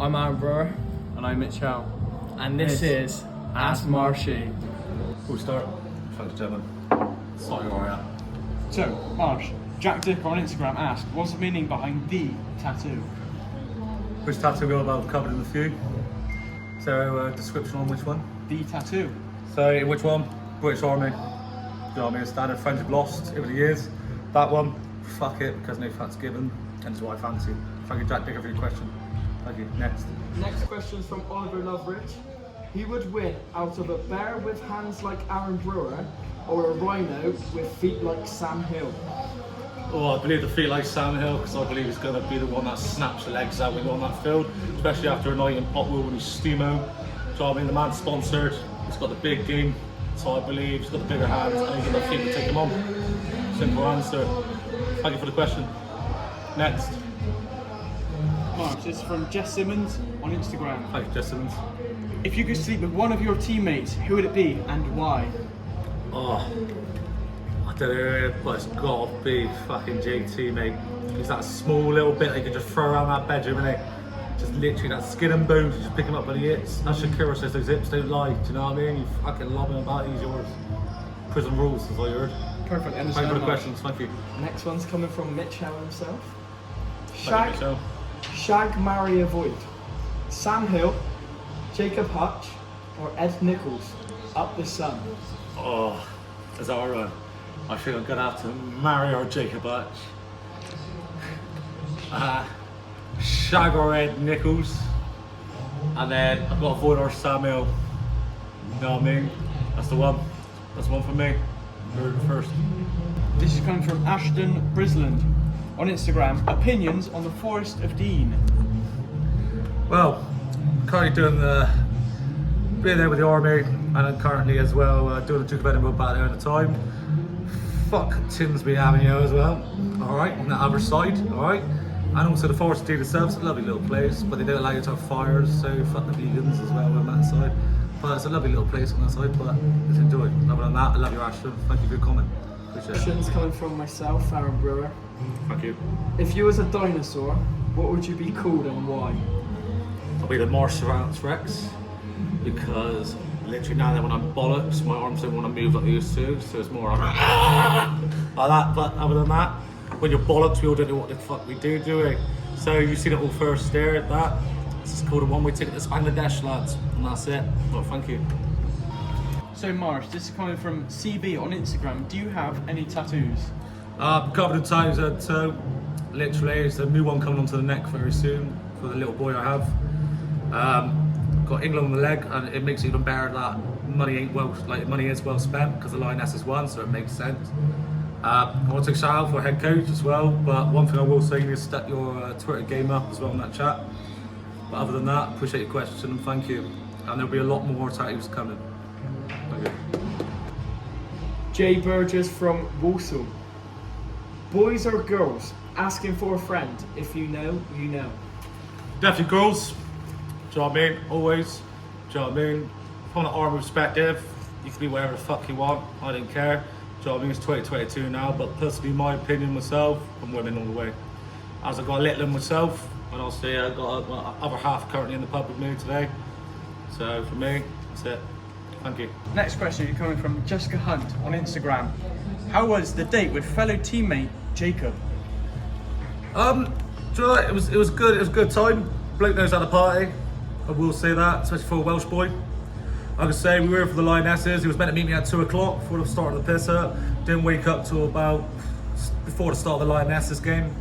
I'm Aaron Brewer, And I'm Mitchell. and this is Ask Marshy. We'll start. Thanks, gentlemen. Sorry, where are So, Marsh, Jack Dick on Instagram asked, what's the meaning behind the tattoo? Which tattoo we all have covered in a few? Is there a description on which one? The tattoo. So, which one? British Army. You know what I mean? Standard friendship lost over the years. That one, fuck it, because no facts given, and it's what I fancy. Thank you, Jack Dick, for your question. Thank you. Next. Next question's from Oliver Loveridge. Who would win out of a bear with hands like Aaron Brewer or a rhino with feet like Sam Hill? Oh, I believe the feet like Sam Hill, because I believe he's going to be the one that snaps the legs out when you're on that field, especially after a night in Potwell when he's steamo. So I mean, the man's sponsored, he's got the big game, so I believe he's got the bigger hands and he's got the feet to take him on. Simple answer. Thank you for the question. Next. Marsh, this is from Jess Simmons on Instagram. Thank you, Jess Simmons. If you could sleep with one of your teammates, who would it be and why? Oh, I don't know, but it's got to be fucking JT, mate. He's that small little bit that you can just throw around that bedroom, innit? Just literally that skin and bones, you just pick him up by the hips. As Shakira says, those hips don't lie, do you know what I mean? You fucking lob him about, he's yours. Prison rules, as I heard. Perfect. Thank you for the questions, thank you. Next one's coming from Mitchell himself. Thank you, Michelle. Shag, marry, avoid. Sam Hill, Jacob Hutch, or Ed Nichols. Up the sun. Oh, is that alright? I think I'm gonna have to marry our Jacob Hutch. Shag or Ed Nichols. And then I've got to avoid our Samuel. You know what I mean? That's the one. That's the one for me. Heard it first. This is coming from Ashton Brisland on Instagram. Opinions on the Forest of Dean. Well, currently doing being there with the army, and I'm currently as well doing the Duke of Edinburgh back there at the time. Fuck Tinsby Avenue as well. Alright, on the other side, alright. And also the Forest of Dean itself, it's a lovely little place, but they don't allow you to have fires, so fuck the vegans as well on that side. But it's a lovely little place on that side, but let's enjoy. Other than that, I love you, Ashton. Thank you for your comment. Appreciate it. Question's coming from myself, Aaron Brewer. Thank you. If you was a dinosaur, what would you be called and why? I'll be the Marshy Rex, because literally now that when I'm bollocks, my arms don't want to move like they used to, so it's more like that. But other than that, when you're bollocks, we all don't know what the fuck we do we? So you've seen it all first there at that. This is called a one-way ticket to Bangladesh, lads, and that's it. Well, thank you. So, Marsh, this is coming from CB on Instagram. Do you have any tattoos? Covered in tattoos head toe. Literally, it's a new one coming onto the neck very soon for the little boy I have. Got England on the leg, and it makes it even better that money is well spent because the Lioness is won, so it makes sense. I want to take a shout out for head coach as well, but one thing I will say, you need to step your Twitter game up as well in that chat. But other than that, appreciate your question and thank you. And there'll be a lot more tattoos coming. Thank you. Jay Burgess from Walsall. Boys or girls? Asking for a friend. If you know, you know. Definitely girls. Do you know what I mean? Always. Do you know what I mean? From an army perspective, you can be whatever the fuck you want. I don't care. Do you know what I mean? It's 2022 now, but personally, my opinion myself, I'm women all the way. As I've got a little in myself, and obviously I've got other half currently in the pub with me today. So for me, that's it. Thank you. Next question coming from Jessica Hunt on Instagram. How was the date with fellow teammate Jacob? Do you know what? It was good. It was a good time. Bloke knows how to party. I will say that, especially for a Welsh boy. Like I say, we were here for the Lionesses. He was meant to meet me at 2 o'clock before the start of the piss up. Didn't wake up till about before the start of the Lionesses game.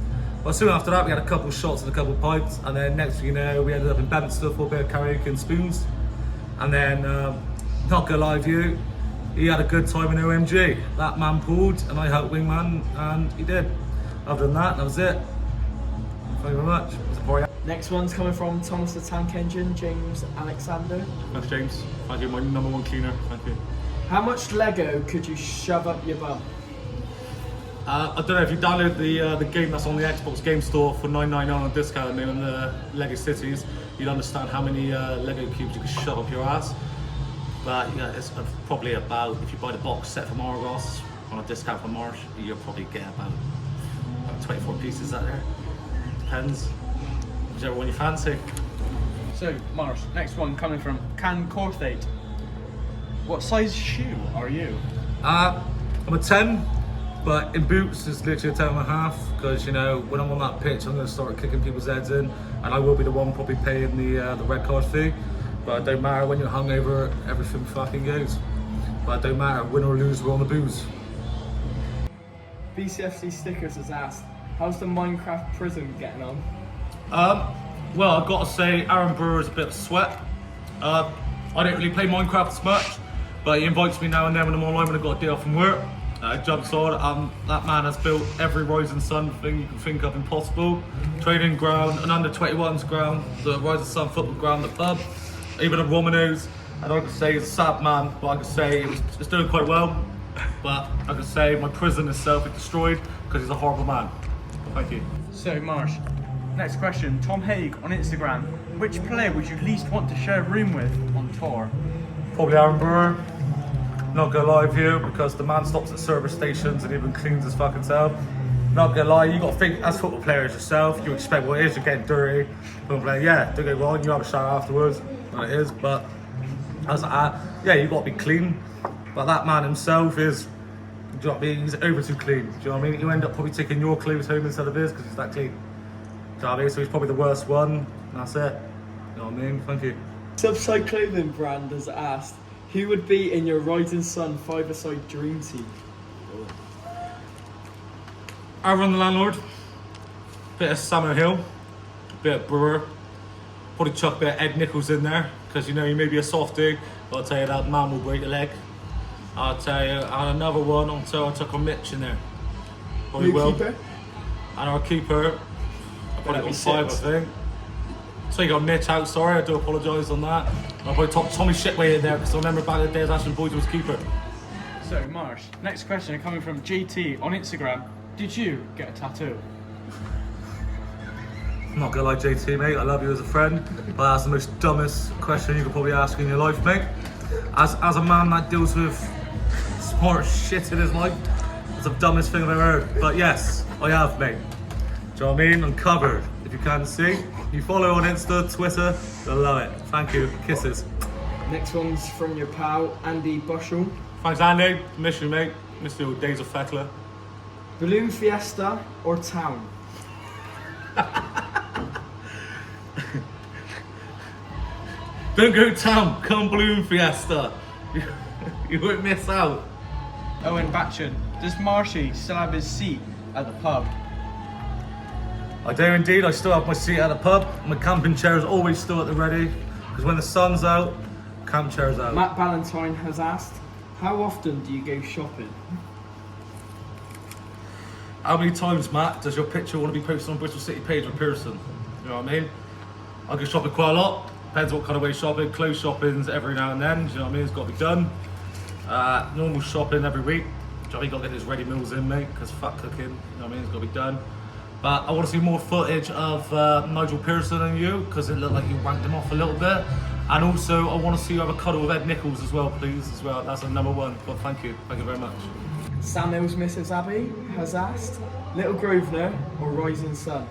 But soon after that, we had a couple of shots and a couple of pints, and then next thing you know, we ended up in Bedminster for a bit of karaoke and spoons. And then, not gonna lie to you, he had a good time in OMG. That man pulled, and I helped wingman, and he did. Other than that, that was it. Thank you very much. It was a party. Next one's coming from Thomas the Tank Engine, James Alexander. Thanks, James. Thank you, my number one cleaner. Thank you. How much Lego could you shove up your bum? I don't know if you download the game that's on the Xbox Game Store for $9.99 on discount in the Lego Cities, you'd understand how many Lego cubes you can shove up your ass. But yeah, it's probably about, if you buy the box set from Argos on a discount from Marsh, you'll probably get about 24 pieces out there. Depends. Whichever one you fancy. So, Marsh, next one coming from Can Corthate. What size shoe are you? I'm a 10, but in boots it's literally a 10 and a half, because you know, when I'm on that pitch I'm going to start kicking people's heads in, and I will be the one probably paying the red card fee. But it don't matter, when you're hungover, everything fucking goes. But it don't matter, win or lose, we're on the booze. BCFC Stickers has asked, how's the Minecraft prison getting on? Well, I've got to say, Aaron Brewer's a bit of sweat. I don't really play Minecraft as much, but he invites me now and then when I'm online when I've got a day off from work. Jumps on. That man has built every Rising Sun thing you can think of impossible. Training ground, an under 21s ground, the Rising Sun football ground, the pub, even a Romano's. And I can say he's a sad man, but I can say it's doing quite well. But I can say my prison itself is destroyed because he's a horrible man. Thank you. So, Marsh, next question. Tom Haig on Instagram. Which player would you least want to share a room with on tour? Probably Aaron Brewer. Not gonna lie with you, because the man stops at service stations and even cleans his fucking self. Not gonna lie, you gotta think as football players yourself, you expect what it is, you're getting dirty. Football player, yeah, don't get wrong, you have a shower afterwards, what it is, but as yeah, you gotta be clean. But that man himself is, do you know what I mean? He's over too clean. Do you know what I mean? You end up probably taking your clothes home instead of his because he's that clean. Do you know what I mean? So he's probably the worst one, and that's it. You know what I mean? Thank you. Subside Clothing brand has asked, who would be in your Rising Sun five-a-side dream team? Aaron the landlord, bit of Summer Hill, bit of Brewer, probably chuck a bit of Ed Nichols in there, because you know, you may be a softie, but I'll tell you that man will break your leg. I'll tell you, and another one, I'll chuck a Mitch in there. Probably will. Keeper? And our keeper, I probably got 5, I think. So you got Mitch out, sorry, I do apologise on that. I'll probably top Tommy Shitway in there, because I remember back in the days Ashton Boyd was keeper. So, Marsh, next question coming from GT on Instagram. Did you get a tattoo? I'm not gonna lie, JT, mate, I love you as a friend, but that's the most dumbest question you could probably ask in your life, mate. As a man that deals with smart shit in his life, it's the dumbest thing I've ever heard. But yes, I have, mate. Do you know what I mean? I'm covered, if you can't see. You follow on Insta, Twitter, you'll love it. Thank you, kisses. Next one's from your pal, Andy Bushell. Thanks, Andy. Miss you, mate. Miss the old days of Feckler. Balloon Fiesta or Town? Don't go town, come Balloon Fiesta. You won't miss out. Owen Batchin. Does Marshy still have his seat at the pub? I do indeed, I still have my seat at the pub. My camping chair is always still at the ready, because when the sun's out, camp chair's out. Matt Ballantyne has asked, how often do you go shopping? How many times, Matt, does your picture want to be posted on Bristol City page or Pearson? You know what I mean? I go shopping quite a lot. Depends what kind of way shopping. Clothes shopping's every now and then. Do you know what I mean? It's got to be done. Normal shopping every week. Do you know what I mean? Got to get those ready meals in, mate, because fuck cooking. You know what I mean? It's got to be done. But I want to see more footage of Nigel Pearson and you, because it looked like you wanked him off a little bit. And also, I want to see you have a cuddle with Ed Nichols as well, please. As well, that's a number one. But thank you very much. Samuel's Mrs. Abbey has asked, Little Grosvenor or Rising Sun?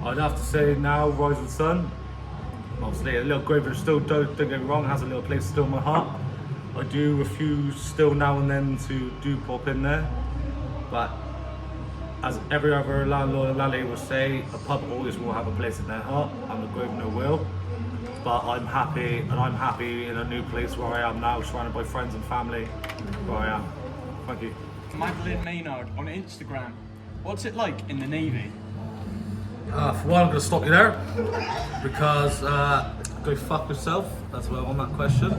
I'd have to say now, Rising Sun. Obviously, a little Grosvenor still, don't get me wrong, has a little place still in my heart. I do refuse still now and then to do pop in there. But as every other landlord and landlady will say, a pub always will have a place in their heart, and the Grosvenor will. But I'm happy in a new place where I am now, surrounded by friends and family where I am. Thank you. Madeline Maynard on Instagram. What's it like in the Navy? For one, I'm going to stop you there because go fuck yourself. That's why I'm on that question.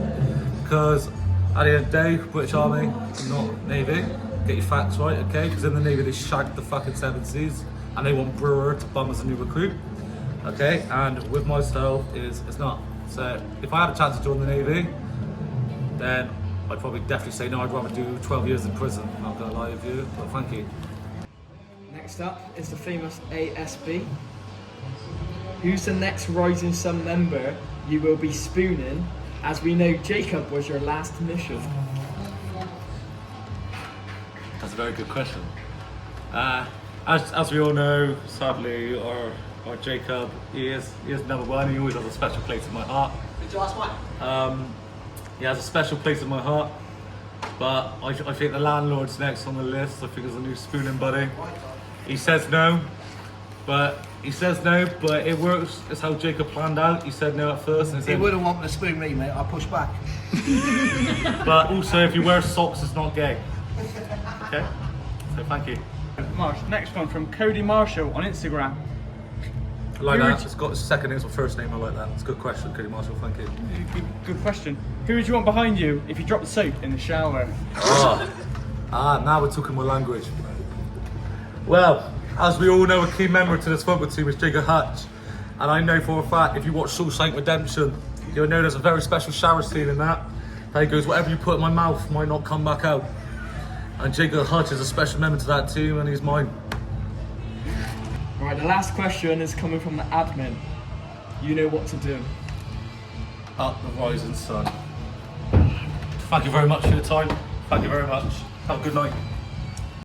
Because at the end of the day, British Army, not Navy. Get your facts right, okay? Because in the Navy they shagged the fucking 7 Seas and they want Brewer to bum as a new recruit, okay? And with myself, it's not. So if I had a chance to join the Navy, then I'd probably definitely say no. I'd rather do 12 years in prison. I'm not gonna lie with you, but thank you. Next up is the famous ASB. Who's the next Rising Sun member you will be spooning, as we know Jacob was your last mission? That's a very good question. As we all know, sadly, our Right, Jacob, he is number one. He always has a special place in my heart. He has a special place in my heart. But I think the landlord's next on the list. I think there's a new spooning buddy. He says no, but it works. It's how Jacob planned out. He said no at first. And He wouldn't want to spoon me, mate. I push back. But also, if you wear socks, it's not gay. Okay? So thank you. Marsh, next one from Cody Marshall on Instagram. I like Who that. would- It's got a second name or first name. I like that. It's a good question, Cody Marshall. Thank you. Good question. Who would you want behind you if you dropped the soap in the shower? Now we're talking my language. Well, as we all know, a key member to this football team is Jacob Hutch. And I know for a fact, if you watch Shawshank Redemption, you'll know there's a very special shower scene in that. He goes, whatever you put in my mouth might not come back out. And Jacob Hutch is a special member to that team, and he's mine. Right, the last question is coming from the admin. You know what to do. Up the rising sun. Thank you very much for your time. Thank you very much. Have a good night.